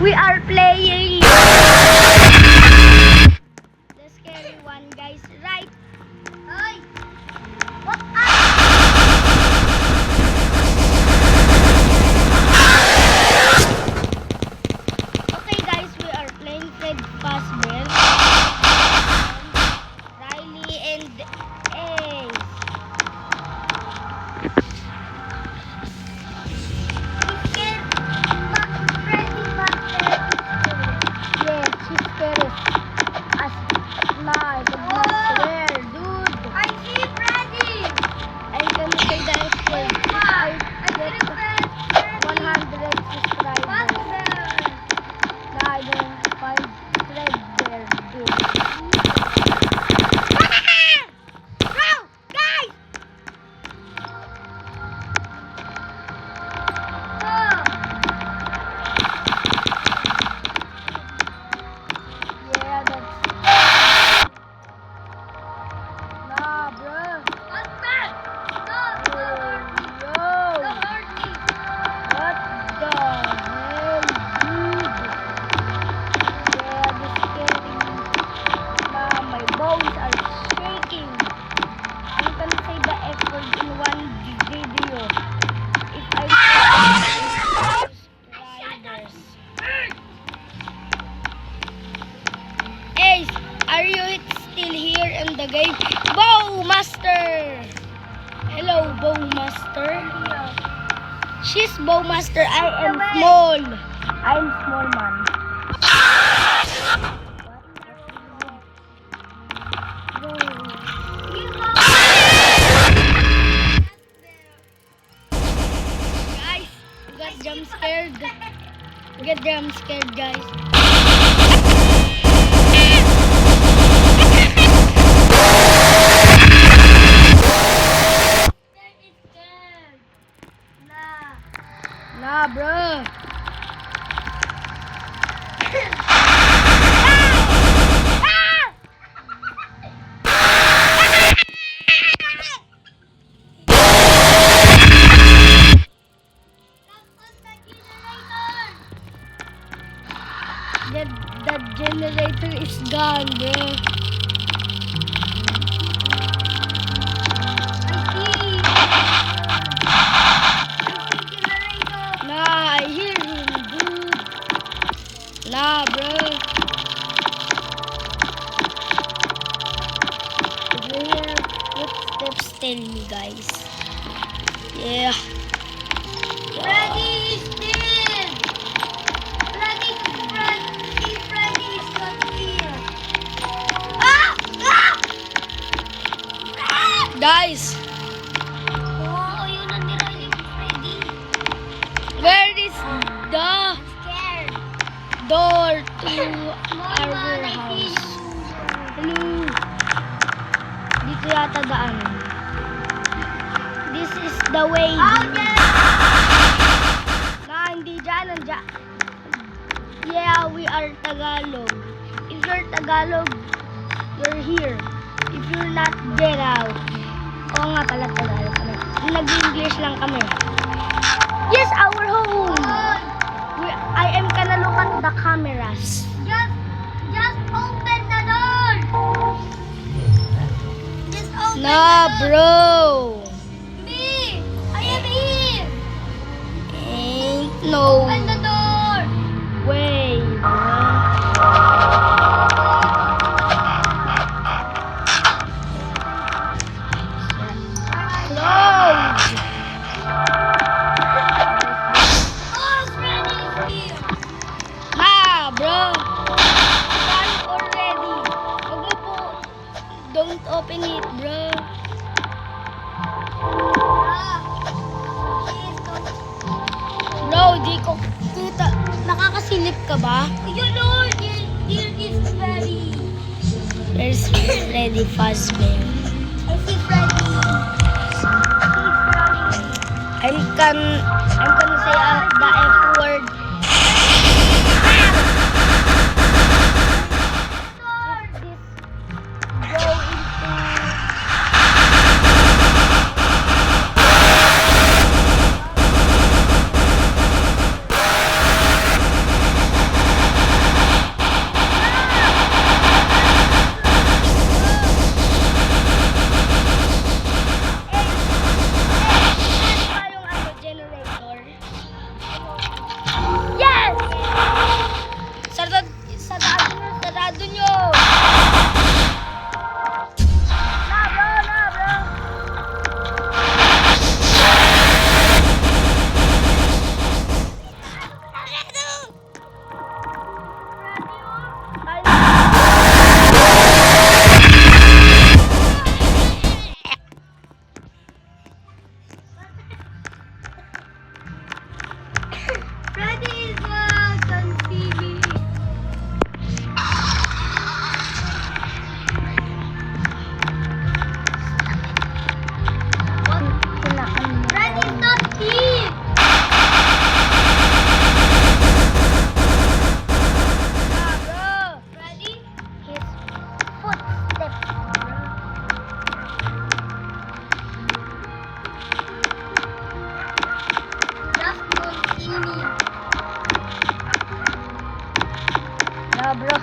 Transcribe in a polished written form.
We are playing the scary one, guys, right? Ay! What Okay, guys, we are playing Fred Fazbear, Riley, and Ace. Yes, she's scared as my swear, dude. I see Freddy. I'm gonna say the F word. I get 100 subscribers. I don't find Fred there, dude. Bro, guys! Yeah, that's... Nah, bro. What's that? No, don't hurt me. Don't hurt me. What the hell, dude? Yeah, this is scaring me. Nah, my bones are shaking. I'm gonna say the F word in one video. If I subscribers. Ace, are you still here in the game? Bowmaster! Hello, Bowmaster. She's Bowmaster. I am small. I'm small, man. Guys, we got jump scared. We get jump scared, guys. Nah, bro. The generator is gone, bro. Nah, I hear him, dude. Nah, bro. If you hear footsteps, tell me, guys. Yeah. Freddy is dead. Freddy is not here. Guys. Oh, yun ang nirali ni Freddy. Where is the door to our house? Hello. Dito yata daan. This is the way. Nah, hindi dyan. Nandiyan. Yeah, we are Tagalog. If you're Tagalog, you're here. If you're not, get out. Oo nga pala, Tagalog kami. Nag-English lang kami. Yes, our home. I am gonna look at the cameras. Just open the door. Just open Nah, the door. bro. Me, I am here. Ain't no Open the door. way, bro. Close. Oh, Freddy is here. Nah, bro. Done already. Huwag mo po. Don't open it, bro. Bro, di ko kita. Nakakasilip ka ba? Your Lord, here is Freddy. There's Freddy Fazbear. I see Freddy. He's running. I'm gonna say the F word. Freddy, bro.